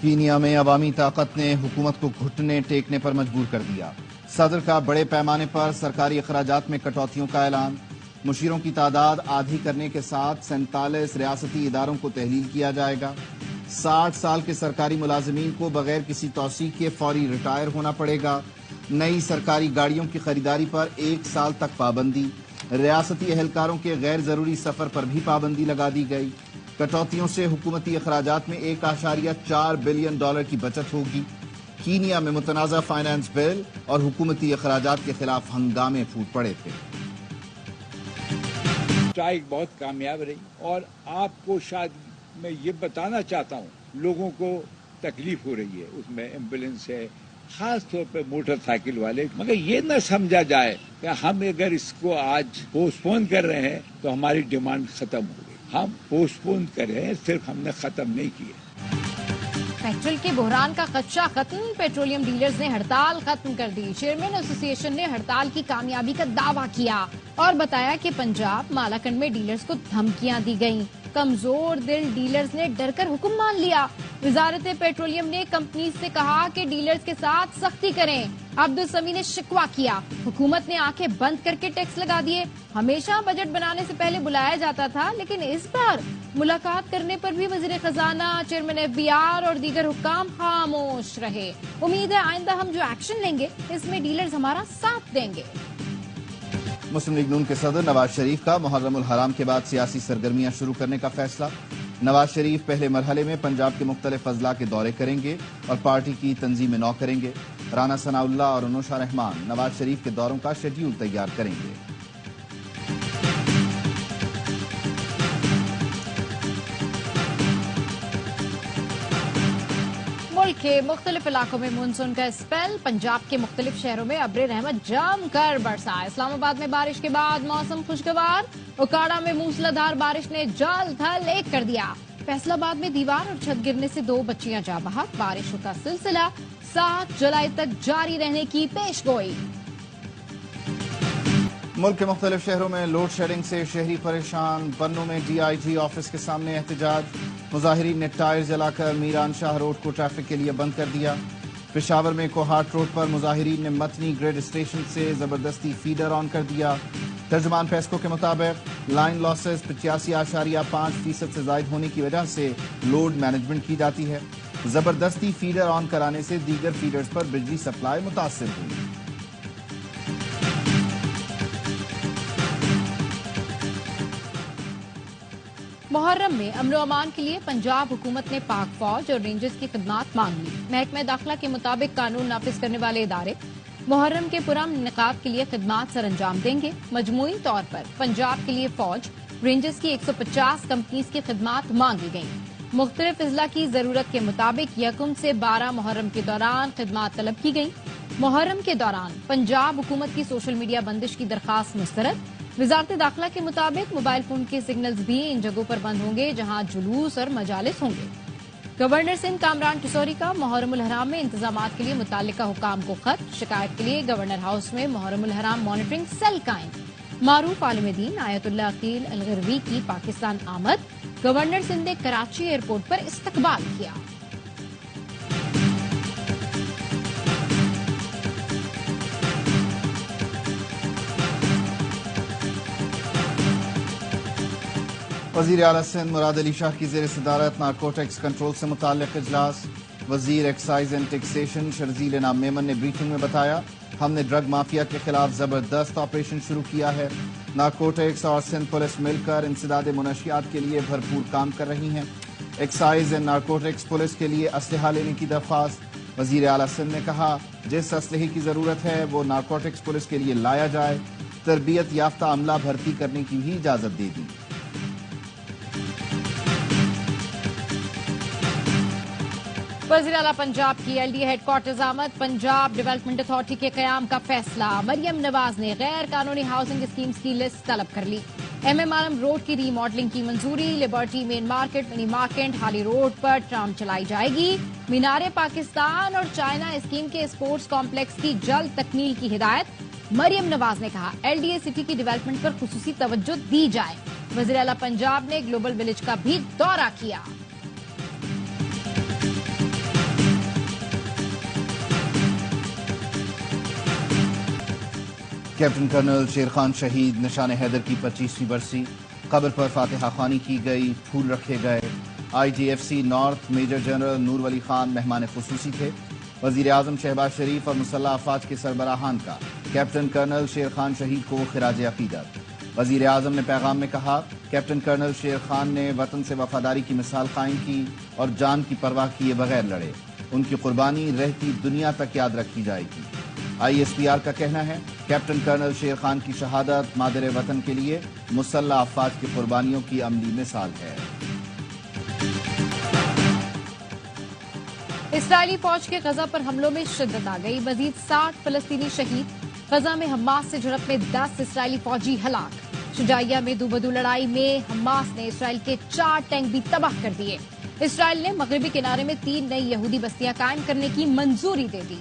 Kenya میں عوامی طاقت نے حکومت کو گھٹنے ٹیکنے پر مجبور کر دیا. صدر کا بڑے پیمانے پر سرکاری اخراجات میں کٹوتیوں کا اعلان. مشیروں کی تعداد آدھی کرنے کے ساتھ 47 ریاستی اداروں کو تحلیل کیا جائے گا. 60 سال کے سرکاری ملازمین کو بغیر کسی توسیع کے فوری ریٹائر ہونا پڑے گا. نئی سرکاری گاڑیوں کی خریداری پر 1 سال تک پابندی. ریاستی اہلکاروں کے غیر ضروری سفر پر بھی پابندی لگا دی گئی. کٹوتیوں سے حکومتی اخراجات میں $1.4 بلین کی بچت ہوگی. کینیا میں متنازع فائنانس بل اور حکومتی اخراجات کے خلاف ہنگامے پھوٹ پڑے تھے. اسٹرائک بہت کامیاب رہی اور آپ کو شاید میں یہ بتانا چاہتا ہوں لوگوں کو تکلیف ہو رہی ہے، اس میں ایمبولینس ہے، خاص طور پہ موٹر سائیکل والے، مگر یہ نہ سمجھا جائے کہ ہم اگر اس کو آج پوسٹ پون کر رہے ہیں تو ہماری ڈیمانڈ ختم ہو گئی. ہم پوسٹ پون کر رہے ہیں، صرف ہم نے ختم نہیں کیے. پیٹرول کے بحران کا خدشہ ختم، پیٹرولیم ڈیلرز نے ہڑتال ختم کر دی. چیئرمین ایسوسی ایشن نے ہڑتال کی کامیابی کا دعویٰ کیا اور بتایا کہ پنجاب مالاکنڈ میں ڈیلرز کو دھمکیاں دی گئیں. کمزور دل ڈیلرز نے ڈر کر حکم مان لیا. وزارت پیٹرولیم نے کمپنیز سے کہا کہ ڈیلرز کے ساتھ سختی کریں. عبدالسمی نے شکوہ کیا حکومت نے آنکھیں بند کر کے ٹیکس لگا دیے. ہمیشہ بجٹ بنانے سے پہلے بلایا جاتا تھا، لیکن اس بار ملاقات کرنے پر بھی وزیر خزانہ، چیئرمین FBR اور دیگر حکام خاموش رہے. امید ہے آئندہ ہم جو ایکشن لیں گے اس میں ڈیلرز ہمارا ساتھ دیں گے. مسلم لیگ نون کے صدر نواز شریف کا محرم الحرام کے بعد سیاسی سرگرمیاں شروع کرنے کا فیصلہ. نواز شریف پہلے مرحلے میں پنجاب کے مختلف اضلاع کے دورے کریں گے اور پارٹی کی تنظیم نو کریں گے. رانا ثناء اللہ اور انوشا رحمان نواز شریف کے دوروں کا شیڈیول تیار کریں گے. ملک کے مختلف علاقوں میں مانسون کا اسپیل. پنجاب کے مختلف شہروں میں ابر رحمت جم کر برسا. اسلام آباد میں بارش کے بعد موسم خوشگوار. اوکاڑا میں موسلادھار بارش نے جال تھل ایک کر دیا. فیصل آباد میں دیوار اور چھت گرنے سے 2 بچیاں جاں بحق. بارشوں کا سلسلہ 7 جولائی تک جاری رہنے کی پیش گوئی. ملک کے مختلف شہروں میں لوڈ شیڈنگ سے شہری پریشان. بنوں میں DIG آفس کے سامنے احتجاج. مظاہرین نے ٹائر جلا کر میران شاہ روڈ کو ٹریفک کے لیے بند کر دیا. پشاور میں کوہاٹ روڈ پر مظاہرین نے متنی گریڈ اسٹیشن سے زبردستی فیڈر آن کر دیا. ترجمان پیسکو کے مطابق لائن لاسز 85.5% سے زائد ہونے کی وجہ سے لوڈ مینجمنٹ کی جاتی ہے. زبردستی فیڈر آن کرانے سے دیگر فیڈرز پر بجلی سپلائی متاثر ہوئی. محرم میں امن و امان کے لیے پنجاب حکومت نے پاک فوج اور رینجرز کی خدمات مانگ لی. محکمہ داخلہ کے مطابق قانون نافذ کرنے والے ادارے محرم کے پرامن انعقاد کے لیے خدمات سر انجام دیں گے. مجموعی طور پر پنجاب کے لیے فوج رینجرز کی 150 کمپنیز کی خدمات مانگی گئیں. مختلف اضلاع کی ضرورت کے مطابق 1 سے 12 محرم کے دوران خدمات طلب کی گئیں. محرم کے دوران پنجاب حکومت کی سوشل میڈیا بندش کی درخواست مسترد. وزارت داخلہ کے مطابق موبائل فون کے سگنلز بھی ان جگہوں پر بند ہوں گے جہاں جلوس اور مجالس ہوں گے. گورنر سندھ کامران ٹسوری کا محرم الحرام میں انتظامات کے لیے متعلقہ حکام کو خط. شکایت کے لیے گورنر ہاؤس میں محرم الحرام مانیٹرنگ سیل قائم. معروف عالم دین آیت اللہ عقیل الغروی کی پاکستان آمد. گورنر سندھ نے کراچی ایئرپورٹ پر استقبال کیا. وزیر اعلیٰ سندھ مراد علی شاہ کی زیر صدارت نارکوٹکس کنٹرول سے متعلق اجلاس. وزیر ایکسائز اینڈ ٹیکسیشن شرزیل انعام میمن نے بریفنگ میں بتایا ہم نے ڈرگ مافیا کے خلاف زبردست آپریشن شروع کیا ہے. نارکوٹکس اور سندھ پولیس مل کر انسداد منشیات کے لیے بھرپور کام کر رہی ہیں. ایکسائز اینڈ نارکوٹکس پولیس کے لیے اسلحہ لینے کی درخواست. وزیر اعلیٰ سندھ نے کہا جس اسلحے کی ضرورت ہے وہ نارکوٹکس پولیس کے لیے لایا جائے. تربیت یافتہ عملہ بھرتی کرنے کی بھی اجازت دے دی. وزیر اعلیٰ پنجاب کی LD ہیڈ کوارٹرز آمد. پنجاب ڈیولپمنٹ اتھارٹی کے قیام کا فیصلہ. مریم نواز نے غیر قانونی ہاؤسنگ اسکیمز کی لسٹ طلب کر لی. MM عالم روڈ کی ری ماڈلنگ کی منظوری. Liberty main market mini market Hali road پر ٹرام چلائی جائے گی. مینار پاکستان اور چائنا اسکیم کے اسپورٹس کمپلیکس کی جلد تکمیل کی ہدایت. مریم نواز نے کہا LDA سٹی کی ڈیولپمنٹ پر خصوصی توجہ دی جائے. وزیر اعلیٰ پنجاب نے گلوبل ولیج کا بھی دورہ کیا. کیپٹن کرنل شیر خان شہید نشان حیدر کی 25ویں برسی، قبر پر فاتحہ خوانی کی گئی، پھول رکھے گئے۔ IGFC نارتھ میجر جنرل نور ولی خان مہمان خصوصی تھے۔ وزیر اعظم شہباز شریف اور مسلح افواج کے سربراہان کا کیپٹن کرنل شیر خان شہید کو خراج عقیدت۔ وزیر اعظم نے پیغام میں کہا، کیپٹن کرنل شیر خان نے وطن سے وفاداری کی مثال قائم کی اور جان کی پرواہ کیے بغیر لڑے۔ ان کی قربانی رہتی دنیا تک یاد رکھی جائے گی۔ ISPR کا کہنا ہے، کیپٹن کرنل شیر خان کی شہادت مادر وطن کے لیے مسلح افواج کی قربانیوں کی عملی مثال ہے۔ اسرائیلی فوج کے غزہ پر حملوں میں شدت آ گئی، مزید 60 فلسطینی شہید۔ غزہ میں حماس سے جھڑپ میں 10 اسرائیلی فوجی ہلاک۔ شجاعیہ میں دو لڑائی میں حماس نے اسرائیل کے 4 ٹینک بھی تباہ کر دیے۔ اسرائیل نے مغربی کنارے میں 3 نئی یہودی بستیاں قائم کرنے کی منظوری دے دی۔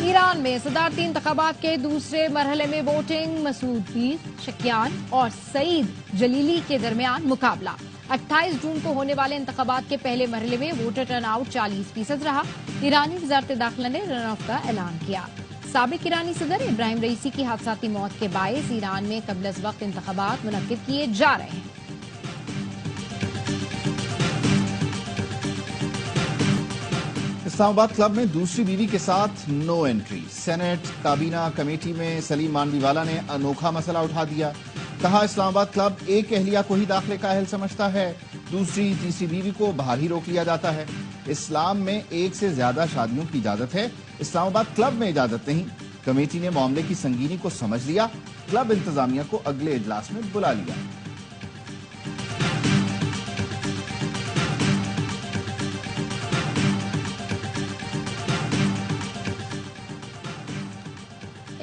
ایران میں صدارتی انتخابات کے دوسرے مرحلے میں ووٹنگ، مسعود پیز شکیان اور سعید جلیلی کے درمیان مقابلہ۔ 28 جون کو ہونے والے انتخابات کے پہلے مرحلے میں ووٹر ٹرن آؤٹ 40% رہا۔ ایرانی وزارت داخلہ نے رن آف کا اعلان کیا۔ سابق ایرانی صدر ابراہیم رئیسی کی حادثاتی موت کے باعث ایران میں قبل از وقت انتخابات منعقد کیے جا رہے ہیں۔ اسلام آباد کلب میں دوسری بیوی کے ساتھ نو انٹری۔ سینٹ کابینہ کمیٹی میں سلیم مانڈی والا نے انوکھا مسئلہ اٹھا دیا۔ کہا، اسلام آباد کلب ایک اہلیہ کو ہی داخلے کا اہل سمجھتا ہے، دوسری تیسری بیوی کو باہر ہی روک لیا جاتا ہے۔ اسلام میں ایک سے زیادہ شادیوں کی اجازت ہے، اسلام آباد کلب میں اجازت نہیں۔ کمیٹی نے معاملے کی سنگینی کو سمجھ لیا، کلب انتظامیہ کو اگلے اجلاس میں بلا لیا۔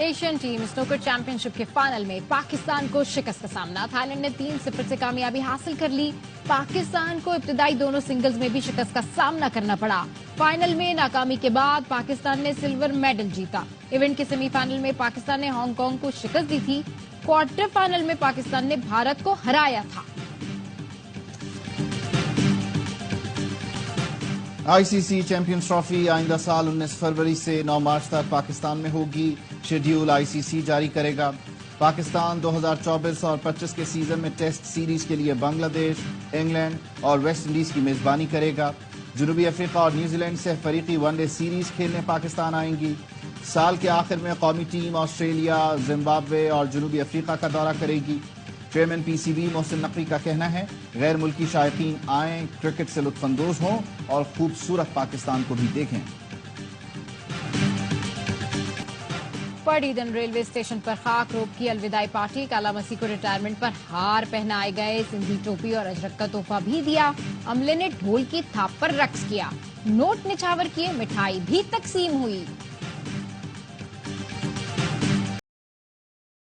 ایشین ٹیم اسنوکر چیمپئن شپ کے فائنل میں پاکستان کو شکست کا سامنا۔ تھائی لینڈ نے 3-0 سے کامیابی حاصل کر لی۔ پاکستان کو ابتدائی دونوں سنگلز میں بھی شکست کا سامنا کرنا پڑا۔ فائنل میں ناکامی کے بعد پاکستان نے سلور میڈل جیتا۔ ایونٹ کے سیمی فائنل میں پاکستان نے ہانگ کانگ کو شکست دی تھی۔ کوارٹر فائنل میں پاکستان نے بھارت کو ہرایا تھا۔ ICC چیمپئنز ٹرافی آئندہ سال 19 فروری سے 9 مارچ تک پاکستان میں ہوگی۔ شیڈیول ICC جاری کرے گا۔ پاکستان 2024 اور 25 کے سیزن میں ٹیسٹ سیریز کے لیے بنگلہ دیش، انگلینڈ اور ویسٹ انڈیز کی میزبانی کرے گا۔ جنوبی افریقہ اور نیوزی لینڈ سے فریقی ون ڈے سیریز کھیلنے پاکستان آئیں گی۔ سال کے آخر میں قومی ٹیم آسٹریلیا، زمبابوے اور جنوبی افریقہ کا دورہ کرے گی۔ چیئرمین PCB محسن نقوی کا کہنا ہے، غیر ملکی شائقین آئیں، کرکٹ سے لطف اندوز ہوں اور خوبصورت پاکستان کو بھی دیکھیں۔ پڑیدن ریلوے اسٹیشن پر خاک روب کی الوداعی پارٹی۔ کالا مسیح کو ریٹائرمنٹ پر ہار پہنائے گئے، سندھی ٹوپی اور اجرک کا تحفہ بھی دیا۔ عملے نے ڈھول کی تھاپ پر رقص کیا، نوٹ نچھاور کیے، مٹھائی بھی تقسیم ہوئی۔